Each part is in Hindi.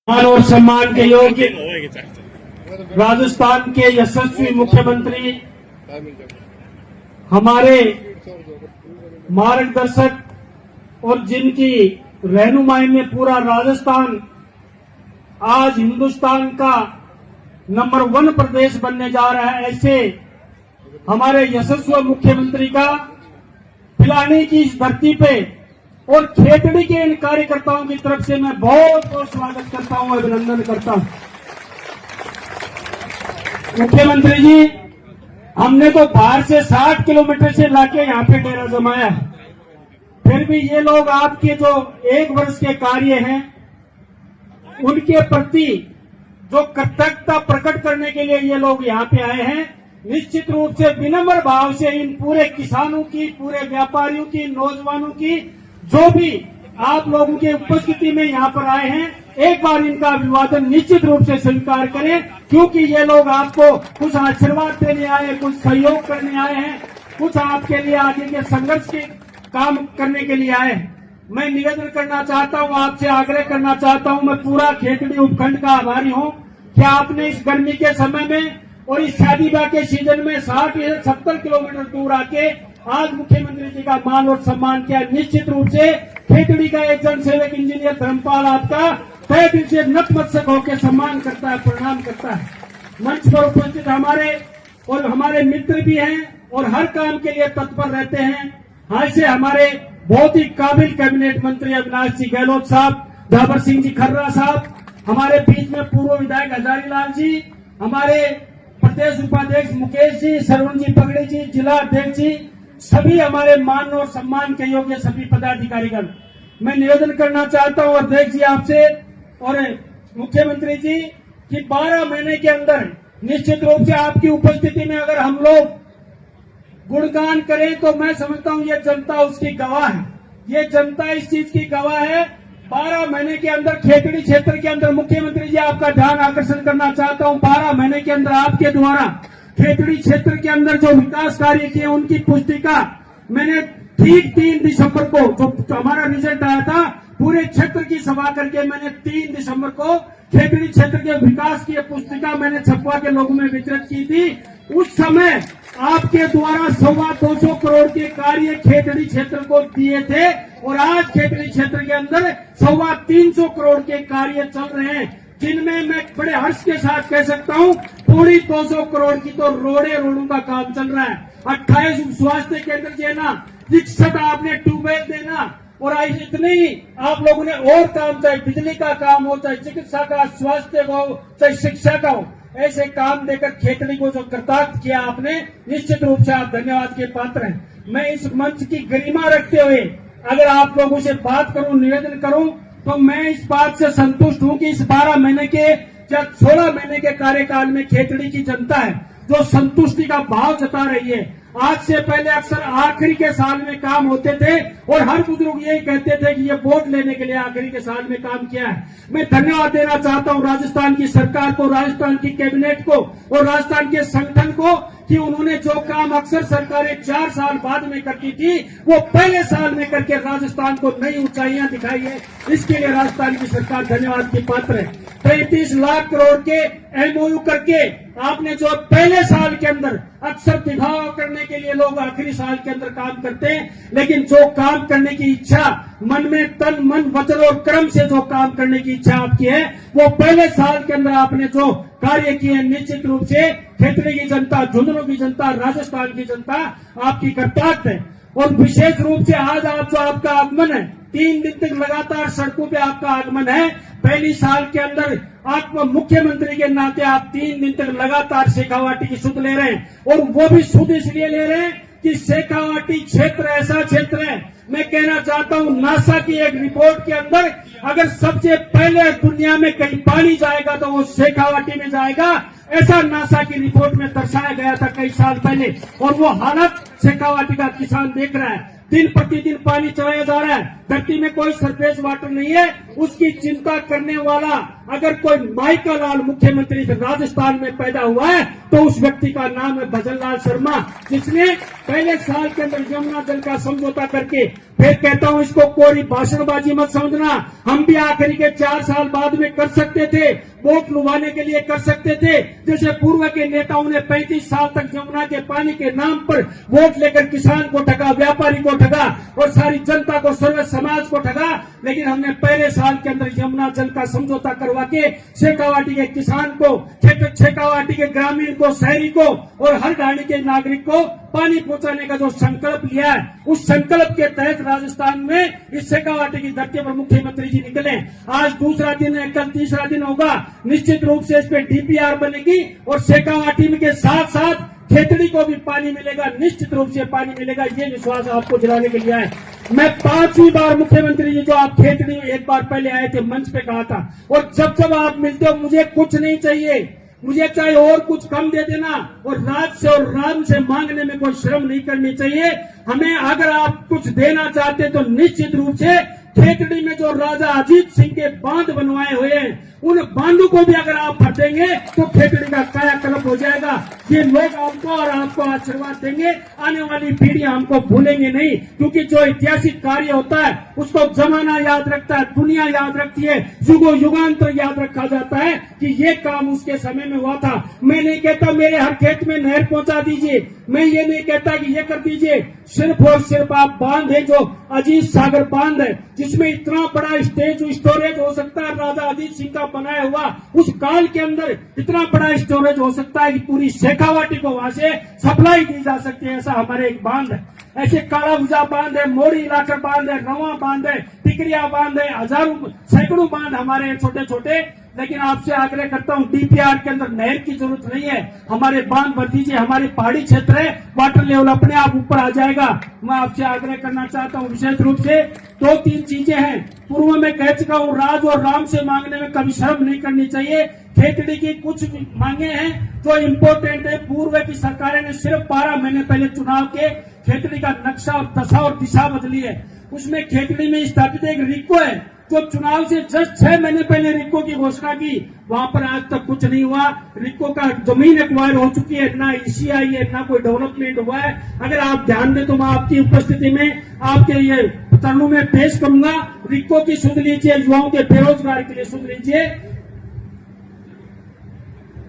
मान और सम्मान के योग्य राजस्थान के यशस्वी मुख्यमंत्री, हमारे मार्गदर्शक और जिनकी रहनुमाई में पूरा राजस्थान आज हिंदुस्तान का नंबर 1 प्रदेश बनने जा रहा है, ऐसे हमारे यशस्वी मुख्यमंत्री का पिलानी की इस धरती पे और खेतड़ी के इन कार्यकर्ताओं की तरफ से मैं बहुत बहुत स्वागत करता हूं, अभिनंदन करता हूं। मुख्यमंत्री जी, हमने तो बाहर से 60 किलोमीटर से लाके यहाँ पे डेरा जमाया, फिर भी ये लोग आपके जो 1 वर्ष के कार्य हैं उनके प्रति जो कृतज्ञता प्रकट करने के लिए ये लोग यहाँ पे आए हैं। निश्चित रूप से विनम्र भाव से इन पूरे किसानों की, पूरे व्यापारियों की, नौजवानों की, जो भी आप लोगों की उपस्थिति में यहाँ पर आए हैं, एक बार इनका अभिवादन निश्चित रूप से स्वीकार करें, क्योंकि ये लोग आपको कुछ आशीर्वाद देने आए हैं, कुछ सहयोग करने आए हैं, कुछ आपके लिए आगे के संघर्ष के काम करने के लिए आए हैं। मैं निवेदन करना चाहता हूं, आपसे आग्रह करना चाहता हूं, मैं पूरा खेतड़ी उपखंड का आभारी हूं कि आपने इस गर्मी के समय में और इस शादी ब्याह के सीजन में 60 या 70 किलोमीटर दूर आके आज मुख्यमंत्री जी का मान और सम्मान किया। निश्चित रूप से खेतड़ी का एक जनसेवक इंजीनियर धर्मपाल आपका तय दिल से नतमस्तक होकर सम्मान करता है, प्रणाम करता है। मंच पर उपस्थित हमारे मित्र भी हैं और हर काम के लिए तत्पर रहते हैं। ऐसे हमारे बहुत ही काबिल कैबिनेट मंत्री अविनाश जी गहलोत साहब, जाबर सिंह जी खर्रा साहब, हमारे बीच में पूर्व विधायक हजारी लाल जी, हमारे प्रदेश उपाध्यक्ष मुकेश जी, सरवण जी पगड़ी जी, जिला अध्यक्ष जी, सभी हमारे मान और सम्मान के योग्य सभी पदाधिकारीगण। मैं निवेदन करना चाहता हूं अध्यक्ष जी आपसे और मुख्यमंत्री जी कि 12 महीने के अंदर निश्चित रूप से आपकी उपस्थिति में अगर हम लोग गुणगान करें तो मैं समझता हूं ये जनता उसकी गवाह है, ये जनता इस चीज की गवाह है। 12 महीने के अंदर खेतड़ी क्षेत्र के अंदर मुख्यमंत्री जी आपका ध्यान आकर्षण करना चाहता हूं, 12 महीने के अंदर आपके द्वारा खेतड़ी क्षेत्र के अंदर जो विकास कार्य किए उनकी पुस्तिका मैंने ठीक 3 दिसंबर को जो हमारा रिजल्ट आया था, पूरे क्षेत्र की सभा करके मैंने 3 दिसंबर को खेतड़ी क्षेत्र के विकास की पुस्तिका मैंने छपवा के लोगों में वितरित की थी। उस समय आपके द्वारा 225 करोड़ के कार्य खेतड़ी क्षेत्र को दिए थे और आज खेतड़ी क्षेत्र के अंदर 325 करोड़ के कार्य चल रहे हैं, जिनमें मैं बड़े हर्ष के साथ कह सकता हूं पूरी 200 करोड़ की तो रोडों का काम चल रहा है। 28 स्वास्थ्य केंद्र देना, 61 आपने ट्यूबवेल देना और इतने ही आप लोगों ने और काम, चाहे बिजली का काम हो, चाहे चिकित्सा का, स्वास्थ्य का हो, चाहे शिक्षा का हो, ऐसे काम देकर खेतड़ी को जो कृतार्थ किया आपने, निश्चित रूप से आप धन्यवाद के पात्र हैं। मैं इस मंच की गरिमा रखते हुए अगर आप लोगों से बात करूं, निवेदन करूं, तो मैं इस बात से संतुष्ट हूं कि इस 12 महीने के या 16 महीने के कार्यकाल में खेतड़ी की जनता है जो संतुष्टि का भाव जता रही है। आज से पहले अक्सर आखिरी के साल में काम होते थे और हर बुजुर्ग यही कहते थे कि ये वोट लेने के लिए आखिरी के साल में काम किया है। मैं धन्यवाद देना चाहता हूं राजस्थान की सरकार को, राजस्थान की कैबिनेट को और राजस्थान के संगठन को कि उन्होंने जो काम अक्सर सरकारें 4 साल बाद में करती थी वो पहले साल में करके राजस्थान को नई ऊंचाइयां दिखाई है। इसके लिए राजस्थान की सरकार धन्यवाद की पात्र है। 35 लाख करोड़ के एमओयू करके आपने जो पहले साल के अंदर अक्सर दिखावा करने के लिए लोग आखिरी साल के अंदर काम करते हैं, लेकिन जो काम करने की इच्छा मन में तन मन वचन और कर्म से जो काम करने की इच्छा आपकी है वो पहले साल के अंदर आपने जो कार्य किए, निश्चित रूप से खेतड़ी की जनता, झुंझुनू की जनता, राजस्थान की जनता आपकी कृतज्ञ है। और विशेष रूप से आज आपका आगमन है, 3 दिन तक लगातार सड़कों पे आपका आगमन है। पहली साल के अंदर आप मुख्यमंत्री के नाते आप 3 दिन तक लगातार शेखावाटी की सुध ले रहे हैं और वो भी सुध इसलिए ले रहे हैं कि शेखावाटी क्षेत्र ऐसा क्षेत्र है, मैं कहना चाहता हूं नासा की एक रिपोर्ट के अंदर अगर सबसे पहले दुनिया में कहीं पानी जाएगा तो वो शेखावाटी में जाएगा, ऐसा नासा की रिपोर्ट में दर्शाया गया था कई साल पहले। और वो हालत शेखावाटी का किसान देख रहा है, दिन प्रतिदिन पानी चलाया जा रहा है, धरती में कोई सरफेस वाटर नहीं है, उसकी चिंता करने वाला अगर कोई माइका लाल मुख्यमंत्री राजस्थान में पैदा हुआ है तो उस व्यक्ति का नाम है भजन लाल शर्मा, जिसने पहले साल के अंदर यमुना जल का समझौता करके, फिर कहता हूं इसको कोरी भाषणबाजी मत समझना, हम भी आखिरी के 4 साल बाद में कर सकते थे, वोट लुभाने के लिए कर सकते थे, जैसे पूर्व के नेताओं ने 35 साल तक यमुना के पानी के नाम पर वोट लेकर किसान को ठगा, व्यापारी को ठगा और सारी जनता को, सर्व समाज को ठगा। लेकिन हमने पहले साल के अंदर यमुना जल का समझौता करवा के शेखावाटी के किसान को, शेखावाटी के ग्रामीण को, शहरी को और हर ढाणी के नागरिक को पानी पहुंचाने का जो संकल्प लिया है, उस संकल्प के तहत राजस्थान में इस शेखावाटी की धरती पर मुख्यमंत्री जी निकले। आज दूसरा दिन है, कल तीसरा दिन होगा, निश्चित रूप से इस पे डीपीआर बनेगी और शेखावाटी में के साथ साथ खेतड़ी को भी पानी मिलेगा, निश्चित रूप से पानी मिलेगा, ये विश्वास आपको दिलाने के लिए है। मैं 5वीं बार मुख्यमंत्री जी, जो आप खेतड़ी में एक बार पहले आए थे, मंच पे कहा था, और जब जब आप मिलते हो मुझे कुछ नहीं चाहिए, मुझे चाहे और कुछ कम दे देना, और राज से और राम से मांगने में कोई शर्म नहीं करनी चाहिए। हमें अगर आप कुछ देना चाहते तो निश्चित रूप से खेतड़ी में जो राजा अजीत सिंह के बांध बनवाए हुए हैं, उन बांधों को भी अगर आप भर देंगे तो खेतड़ी का कायाकल्प हो जाएगा। ये लोग आपको और आपको आशीर्वाद देंगे, आने वाली पीढ़ियां हमको भूलेंगे नहीं, क्योंकि जो ऐतिहासिक कार्य होता है उसको जमाना याद रखता है, दुनिया याद रखती है, युगो युगांतर याद रखा जाता है कि ये काम उसके समय में हुआ था। मैं नहीं कहता मेरे हर खेत में नहर पहुंचा दीजिए, मैं ये नहीं कहता कि ये कर दीजिए, सिर्फ और सिर्फ आप बांध है, जो अजीत सागर बांध है, जिसमें इतना बड़ा स्टोरेज हो सकता है, राजा अजीत सिंह का बनाया हुआ, उस काल के अंदर इतना बड़ा स्टोरेज हो सकता है कि पूरी शेखावाटी को वहां से सप्लाई की जा सकती है। ऐसा हमारे एक बांध है, ऐसे कालाभुजा बांध है, मोरी इलाका बांध है, रवा बांध है, टिकरिया बांध है, हजारों सैकड़ों बांध हमारे छोटे छोटे। लेकिन आपसे आग्रह करता हूं, डीपीआर के अंदर नहर की जरूरत नहीं है, हमारे बांध भर दीजिए, हमारे पहाड़ी क्षेत्र है, वाटर लेवल अपने आप ऊपर आ जाएगा। मैं आपसे आग्रह करना चाहता हूं, विशेष रूप से 2-3 चीजें हैं, पूर्व में कह चुका हूं, राज और राम से मांगने में कभी शर्म नहीं करनी चाहिए। खेतड़ी की कुछ मांगे हैं जो इम्पोर्टेंट है। पूर्व की सरकारें ने सिर्फ 12 महीने पहले चुनाव के खेतड़ी का नक्शा और दशा और दिशा बदली है। उसमें खेतड़ी में स्थापित एक रिको है, जो चुनाव से जस्ट 6 महीने पहले रिको की घोषणा की, वहां पर आज तक कुछ नहीं हुआ। रिको का जमीन एक्वायर हो चुकी है, ना ईसीआई है, ना कोई डेवलपमेंट हुआ है। अगर आप ध्यान दें तो मैं आपकी उपस्थिति में आपके ये चरणों में पेश करूंगा, रिको की सुन लीजिए, युवाओं के बेरोजगार के लिए सुन लीजिए,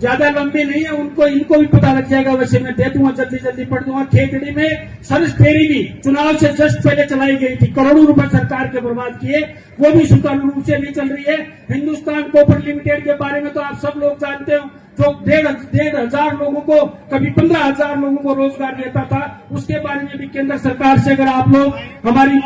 ज्यादा लंबी नहीं है, इनको भी पता लग जाएगा, वैसे मैं दे दूंगा, जल्दी जल्दी पढ़ दूंगा। खेतड़ी में सर्च फेरी भी चुनाव से जस्ट पहले चलाई गई थी, करोड़ों रुपए सरकार के बर्बाद किए, वो भी सुचारू रूप से नहीं चल रही है। हिंदुस्तान कॉपर लिमिटेड के बारे में तो आप सब लोग जानते हो, जो 1,500 लोगों को, कभी 15,000 लोगों को रोजगार देता था, उसके बारे में भी केंद्र सरकार से अगर आप लोग हमारी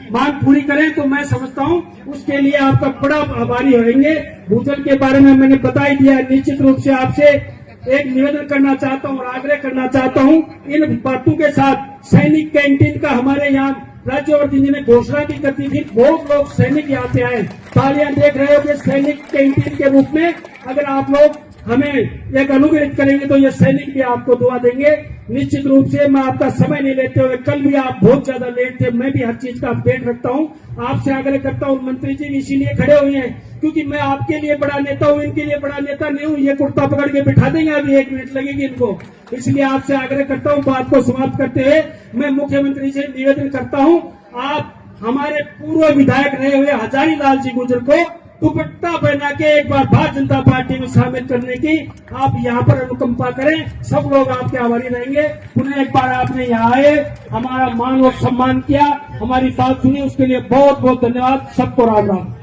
मांग पूरी करें तो मैं समझता हूं उसके लिए आपका बड़ा आभारी होंगे। भूजल के बारे में मैंने बता ही दिया। निश्चित रूप से आपसे एक निवेदन करना चाहता हूं और आग्रह करना चाहता हूं, इन बातों के साथ सैनिक कैंटीन का हमारे यहाँ राज्यवर्धन जी ने घोषणा भी कर दी थी, बहुत लोग सैनिक यहाँ पे आए, तालियां देख रहे हो कि सैनिक कैंटीन के रूप में अगर आप लोग हमें एक अनुग्रहित करेंगे तो ये सैनिक भी आपको दुआ देंगे। निश्चित रूप से मैं आपका समय नहीं लेते हुए, कल भी आप बहुत ज्यादा लेट थे, मैं भी हर चीज का अपडेट रखता हूं, आपसे आग्रह करता हूं। मंत्री जी भी इसीलिए खड़े हुए हैं क्योंकि मैं आपके लिए बड़ा नेता हूं, इनके लिए बड़ा नेता नहीं हूं। ये कुर्ता पकड़ के बिठा देंगे, अभी 1 मिनट लगेगी इनको, इसलिए आपसे आग्रह करता हूं। बात को समाप्त करते हुए मैं मुख्यमंत्री से निवेदन करता हूं, आप हमारे पूर्व विधायक रहे हुए हजारी लाल जी गुर्जर को दुपट्टा पहना के एक बार भारतीय जनता पार्टी में शामिल करने की आप यहाँ पर अनुकंपा करें, सब लोग आपके आभारी रहेंगे। पुनः एक बार आपने यहाँ आए, हमारा मान और सम्मान किया, हमारी बात सुनी, उसके लिए बहुत बहुत धन्यवाद। सबको राम राम।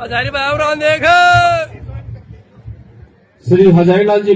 हजारी बाबू राम देख श्री हजारी लाल जी